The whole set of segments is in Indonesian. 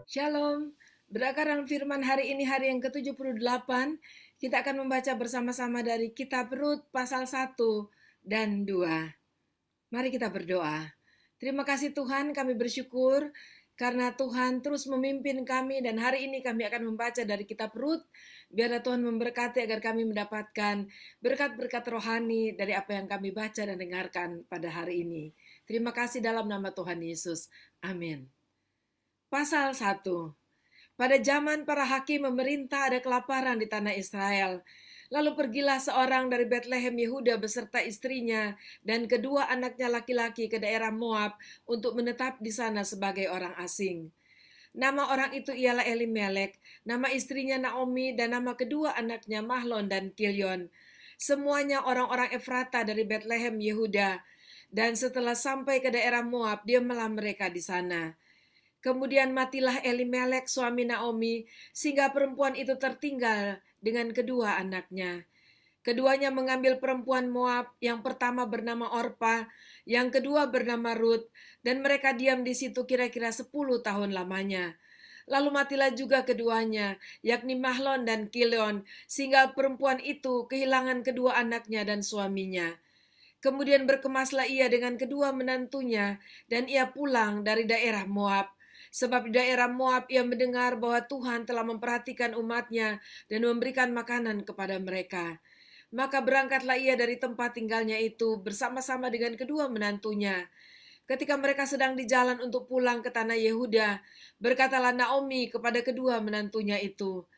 Shalom, berdasarkan firman hari ini hari yang ke-78, kita akan membaca bersama-sama dari kitab Rut pasal 1 dan 2. Mari kita berdoa. Terima kasih Tuhan, kami bersyukur karena Tuhan terus memimpin kami dan hari ini kami akan membaca dari kitab Rut. Biarlah Tuhan memberkati agar kami mendapatkan berkat-berkat rohani dari apa yang kami baca dan dengarkan pada hari ini. Terima kasih dalam nama Tuhan Yesus. Amin. Pasal 1. Pada zaman para hakim memerintah ada kelaparan di tanah Israel. Lalu pergilah seorang dari Betlehem Yehuda beserta istrinya dan kedua anaknya laki-laki ke daerah Moab untuk menetap di sana sebagai orang asing. Nama orang itu ialah Elimelek, nama istrinya Naomi dan nama kedua anaknya Mahlon dan Kilion. Semuanya orang-orang Efrata dari Betlehem Yehuda. Dan setelah sampai ke daerah Moab, diamlah mereka di sana. Kemudian matilah Elimelek suami Naomi, sehingga perempuan itu tertinggal dengan kedua anaknya. Keduanya mengambil perempuan Moab, yang pertama bernama Orpa, yang kedua bernama Rut, dan mereka diam di situ kira-kira 10 tahun lamanya. Lalu matilah juga keduanya, yakni Mahlon dan Kilion, sehingga perempuan itu kehilangan kedua anaknya dan suaminya. Kemudian berkemaslah ia dengan kedua menantunya, dan ia pulang dari daerah Moab. Sebab di daerah Moab ia mendengar bahwa Tuhan telah memperhatikan umatnya dan memberikan makanan kepada mereka. Maka berangkatlah ia dari tempat tinggalnya itu bersama-sama dengan kedua menantunya. Ketika mereka sedang di jalan untuk pulang ke tanah Yehuda, berkatalah Naomi kepada kedua menantunya itu,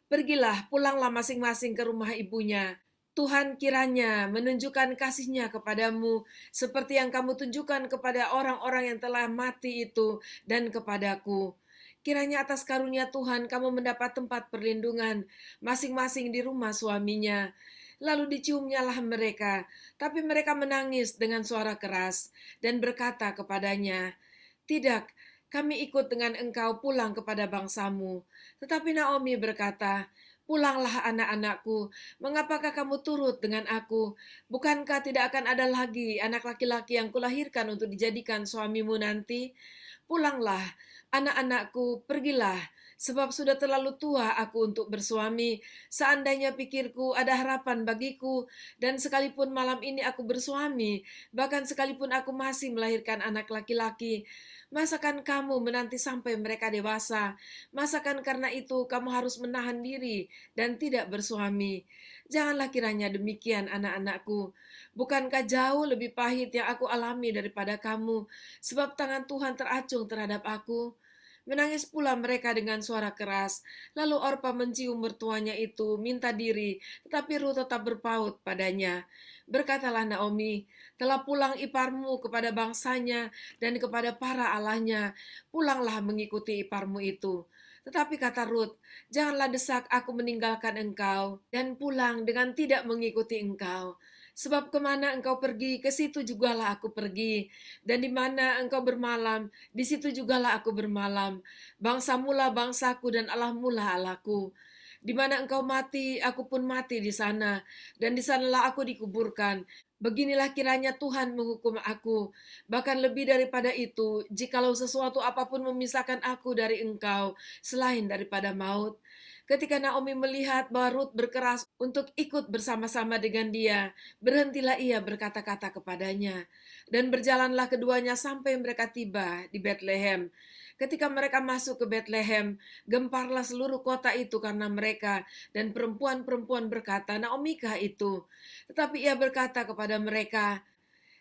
"Pergilah, pulanglah masing-masing ke rumah ibunya. Tuhan kiranya menunjukkan kasih-Nya kepadamu seperti yang kamu tunjukkan kepada orang-orang yang telah mati itu dan kepadaku. Kiranya atas karunia Tuhan kamu mendapat tempat perlindungan masing-masing di rumah suaminya." Lalu diciumnyalah mereka, tapi mereka menangis dengan suara keras dan berkata kepadanya, "Tidak, kami ikut dengan engkau pulang kepada bangsamu." Tetapi Naomi berkata, "Pulanglah anak-anakku, mengapakah kamu turut dengan aku? Bukankah tidak akan ada lagi anak laki-laki yang kulahirkan untuk dijadikan suamimu nanti? Pulanglah, anak-anakku, pergilah, sebab sudah terlalu tua aku untuk bersuami. Seandainya pikirku ada harapan bagiku, dan sekalipun malam ini aku bersuami, bahkan sekalipun aku masih melahirkan anak laki-laki, masakan kamu menanti sampai mereka dewasa? Masakan karena itu kamu harus menahan diri dan tidak bersuami? Janganlah kiranya demikian, anak-anakku. Bukankah jauh lebih pahit yang aku alami daripada kamu, sebab tangan Tuhan teracung terhadap aku?" Menangis pula mereka dengan suara keras. Lalu Orpa mencium mertuanya itu, minta diri, tetapi Rut tetap berpaut padanya. Berkatalah Naomi, "Telah pulang iparmu kepada bangsanya dan kepada para allahnya. Pulanglah mengikuti iparmu itu." Tetapi kata Rut, "Janganlah desak aku meninggalkan engkau dan pulang dengan tidak mengikuti engkau. Sebab kemana engkau pergi, ke situ jugalah aku pergi. Dan di mana engkau bermalam, di situ jugalah aku bermalam. Bangsamulah bangsaku dan Allahmulah Allahku. Di mana engkau mati, aku pun mati di sana. Dan di sanalah aku dikuburkan. Beginilah kiranya Tuhan menghukum aku. Bahkan lebih daripada itu, jikalau sesuatu apapun memisahkan aku dari engkau, selain daripada maut." Ketika Naomi melihat bahwa Rut berkeras untuk ikut bersama-sama dengan dia, berhentilah ia berkata-kata kepadanya. Dan berjalanlah keduanya sampai mereka tiba di Betlehem. Ketika mereka masuk ke Betlehem, gemparlah seluruh kota itu karena mereka, dan perempuan-perempuan berkata, "Naomikah itu?" Tetapi ia berkata kepada mereka,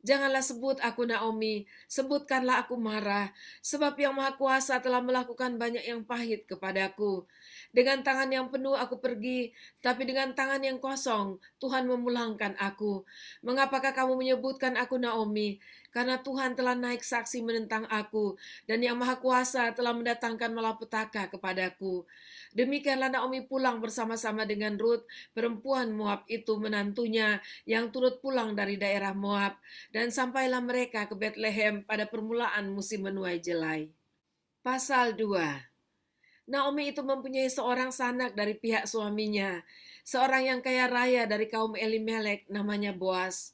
"Janganlah sebut aku Naomi, sebutkanlah aku Mara, sebab Yang Maha Kuasa telah melakukan banyak yang pahit kepadaku. Dengan tangan yang penuh aku pergi, tapi dengan tangan yang kosong Tuhan memulangkan aku. Mengapakah kamu menyebutkan aku Naomi? Karena Tuhan telah naik saksi menentang aku, dan Yang Maha Kuasa telah mendatangkan malapetaka kepadaku." Demikianlah Naomi pulang bersama-sama dengan Rut, perempuan Moab itu menantunya, yang turut pulang dari daerah Moab, dan sampailah mereka ke Betlehem pada permulaan musim menuai jelai. Pasal 2. Naomi itu mempunyai seorang sanak dari pihak suaminya, seorang yang kaya raya dari kaum Elimelek, namanya Boas.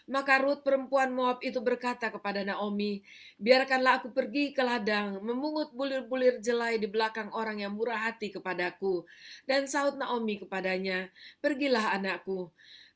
Maka Rut perempuan Moab itu berkata kepada Naomi, biarkanlah aku pergi ke ladang, memungut bulir-bulir jelai di belakang orang yang murah hati kepadaku. Dan sahut Naomi kepadanya, pergilah anakku.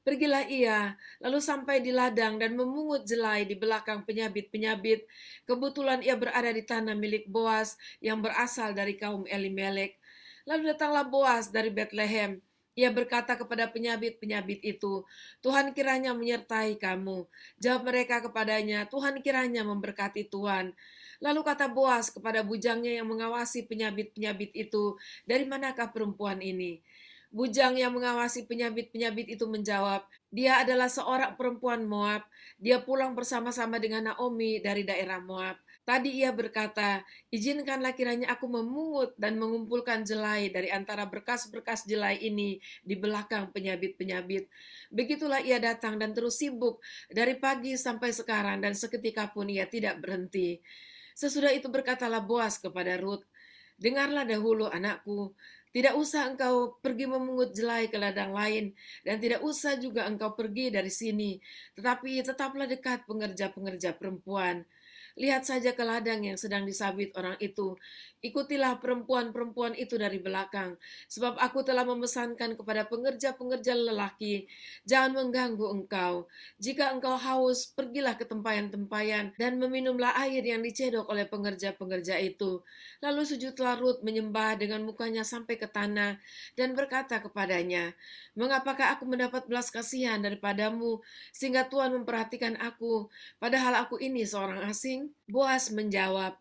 Pergilah ia, lalu sampai di ladang dan memungut jelai di belakang penyabit-penyabit. Kebetulan ia berada di tanah milik Boas yang berasal dari kaum Elimelek. Lalu datanglah Boas dari Betlehem. Ia berkata kepada penyabit-penyabit itu, Tuhan kiranya menyertai kamu. Jawab mereka kepadanya, Tuhan kiranya memberkati Tuhan. Lalu kata Boas kepada bujangnya yang mengawasi penyabit-penyabit itu, dari manakah perempuan ini? Bujang yang mengawasi penyabit-penyabit itu menjawab, dia adalah seorang perempuan Moab. Dia pulang bersama-sama dengan Naomi dari daerah Moab. Tadi ia berkata, izinkanlah kiranya aku memungut dan mengumpulkan jelai dari antara berkas-berkas jelai ini di belakang penyabit-penyabit. Begitulah ia datang dan terus sibuk dari pagi sampai sekarang dan seketika pun ia tidak berhenti. Sesudah itu berkatalah Boas kepada Rut, dengarlah dahulu anakku, tidak usah engkau pergi memungut jelai ke ladang lain, dan tidak usah juga engkau pergi dari sini, tetapi tetaplah dekat pengerja-pengerja perempuan. Lihat saja ke ladang yang sedang disabit orang itu. Ikutilah perempuan-perempuan itu dari belakang, sebab aku telah memesankan kepada pengerja-pengerja lelaki, jangan mengganggu engkau. Jika engkau haus, pergilah ke tempayan-tempayan dan meminumlah air yang dicedok oleh pengerja-pengerja itu. Lalu sujudlah Rut menyembah dengan mukanya sampai ke tanah dan berkata kepadanya, mengapakah aku mendapat belas kasihan daripadamu sehingga Tuhan memperhatikan aku, padahal aku ini seorang asing? Boas menjawab,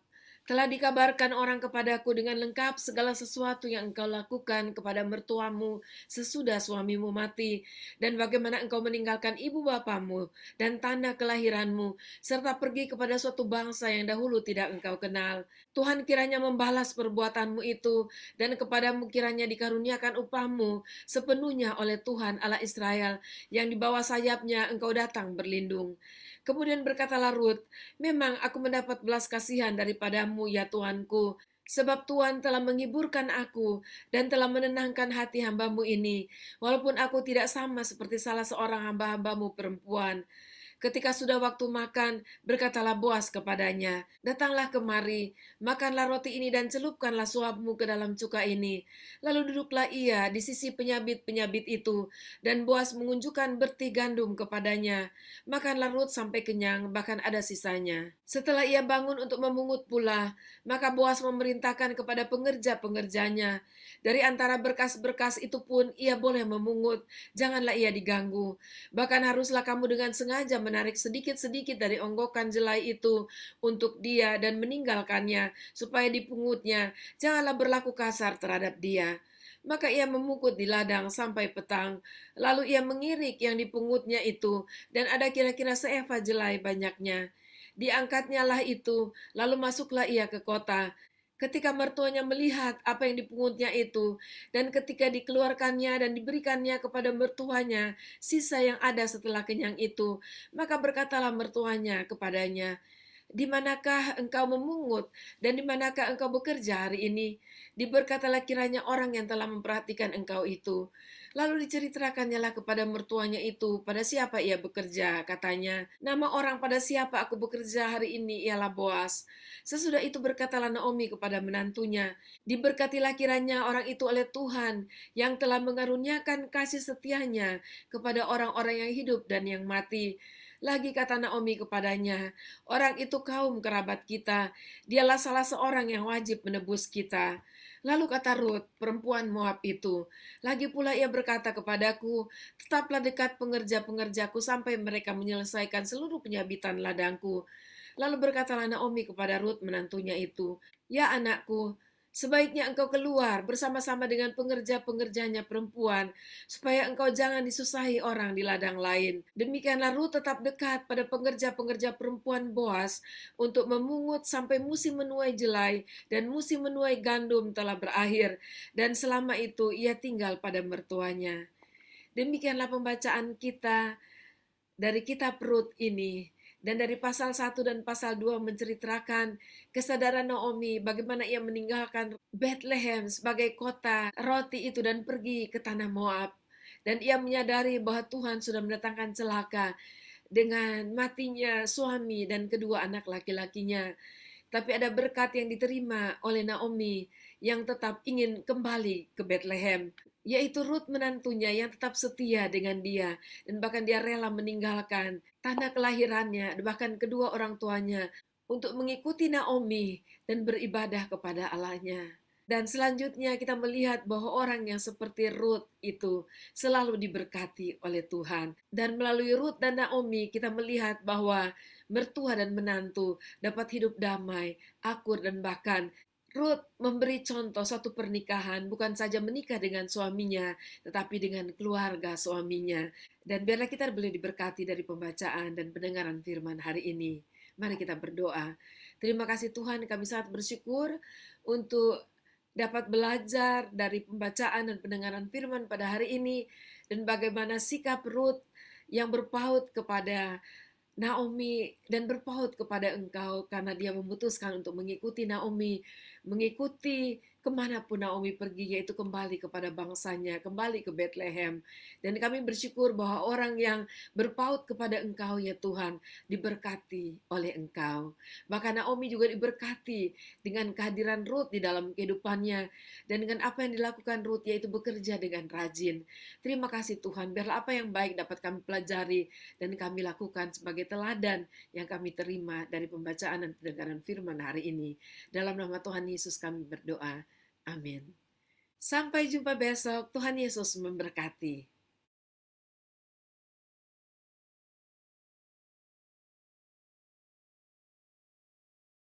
telah dikabarkan orang kepadaku dengan lengkap segala sesuatu yang engkau lakukan kepada mertuamu sesudah suamimu mati, dan bagaimana engkau meninggalkan ibu bapamu dan tanah kelahiranmu, serta pergi kepada suatu bangsa yang dahulu tidak engkau kenal. Tuhan kiranya membalas perbuatanmu itu, dan kepadamu kiranya dikaruniakan upahmu sepenuhnya oleh Tuhan Allah Israel, yang di bawah sayapnya engkau datang berlindung. Kemudian berkatalah Rut, memang aku mendapat belas kasihan daripadamu ya Tuanku, sebab Tuhan telah menghiburkan aku dan telah menenangkan hati hambamu ini, walaupun aku tidak sama seperti salah seorang hamba-hambamu perempuan. Ketika sudah waktu makan, berkatalah Boas kepadanya, datanglah kemari, makanlah roti ini dan celupkanlah suapmu ke dalam cuka ini. Lalu duduklah ia di sisi penyabit-penyabit itu, dan Boas mengunjukkan berti gandum kepadanya. Makanlah Rut sampai kenyang, bahkan ada sisanya. Setelah ia bangun untuk memungut pula, maka Boas memerintahkan kepada pengerja-pengerjanya, dari antara berkas-berkas itu pun ia boleh memungut, janganlah ia diganggu. Bahkan haruslah kamu dengan sengaja menarik sedikit-sedikit dari onggokan jelai itu untuk dia dan meninggalkannya, supaya dipungutnya. Janganlah berlaku kasar terhadap dia. Maka ia memukut di ladang sampai petang. Lalu ia mengirik yang dipungutnya itu, dan ada kira-kira seeva jelai banyaknya. Diangkatnya lah itu, lalu masuklah ia ke kota. Ketika mertuanya melihat apa yang dipungutnya itu, dan ketika dikeluarkannya dan diberikannya kepada mertuanya, sisa yang ada setelah kenyang itu, maka berkatalah mertuanya kepadanya, di manakah engkau memungut dan di manakah engkau bekerja hari ini? Diberkatalah kiranya orang yang telah memperhatikan engkau itu. Lalu diceritakannya lah kepada mertuanya itu, pada siapa ia bekerja, katanya. Nama orang pada siapa aku bekerja hari ini ialah Boas. Sesudah itu berkatalah Naomi kepada menantunya, diberkatilah kiranya orang itu oleh Tuhan yang telah mengaruniakan kasih setianya kepada orang-orang yang hidup dan yang mati. Lagi kata Naomi kepadanya, orang itu kaum kerabat kita, dialah salah seorang yang wajib menebus kita. Lalu kata Rut, perempuan Moab itu, lagi pula ia berkata kepadaku, tetaplah dekat pengerja-pengerjaku sampai mereka menyelesaikan seluruh penyabitan ladangku. Lalu berkatalah Naomi kepada Rut menantunya itu, ya anakku, sebaiknya engkau keluar bersama-sama dengan pengerja-pengerjanya perempuan, supaya engkau jangan disusahi orang di ladang lain. Demikianlah Rut tetap dekat pada pengerja-pengerja perempuan Boas untuk memungut sampai musim menuai jelai dan musim menuai gandum telah berakhir, dan selama itu ia tinggal pada mertuanya. Demikianlah pembacaan kita dari kitab Rut ini. Dan dari pasal 1 dan pasal 2 menceritakan kesadaran Naomi bagaimana ia meninggalkan Bethlehem sebagai kota roti itu dan pergi ke tanah Moab. Dan ia menyadari bahwa Tuhan sudah mendatangkan celaka. dengan matinya suami dan kedua anak laki-lakinya. Tapi ada berkat yang diterima oleh Naomi yang tetap ingin kembali ke Bethlehem, yaitu Ruth menantunya yang tetap setia dengan dia, dan bahkan dia rela meninggalkan tanah kelahirannya, bahkan kedua orang tuanya, untuk mengikuti Naomi dan beribadah kepada Allahnya. Dan selanjutnya kita melihat bahwa orang yang seperti Ruth itu selalu diberkati oleh Tuhan. Dan melalui Ruth dan Naomi kita melihat bahwa mertua dan menantu dapat hidup damai, akur, dan bahkan Ruth memberi contoh suatu pernikahan, bukan saja menikah dengan suaminya, tetapi dengan keluarga suaminya. Dan biarlah kita boleh diberkati dari pembacaan dan pendengaran firman hari ini. Mari kita berdoa. Terima kasih Tuhan, kami sangat bersyukur untuk dapat belajar dari pembacaan dan pendengaran firman pada hari ini, dan bagaimana sikap Ruth yang berpaut kepada Naomi dan berpaut kepada engkau karena dia memutuskan untuk mengikuti Naomi, mengikuti kemanapun Naomi pergi, yaitu kembali kepada bangsanya, kembali ke Bethlehem. Dan kami bersyukur bahwa orang yang berpaut kepada engkau ya Tuhan, diberkati oleh engkau. Bahkan Naomi juga diberkati dengan kehadiran Ruth di dalam kehidupannya, dan dengan apa yang dilakukan Ruth, yaitu bekerja dengan rajin. Terima kasih Tuhan, biarlah apa yang baik dapat kami pelajari dan kami lakukan sebagai teladan yang kami terima dari pembacaan dan pendengaran firman hari ini. Dalam nama Tuhan Yesus kami berdoa. Amin. Sampai jumpa besok. Tuhan Yesus memberkati.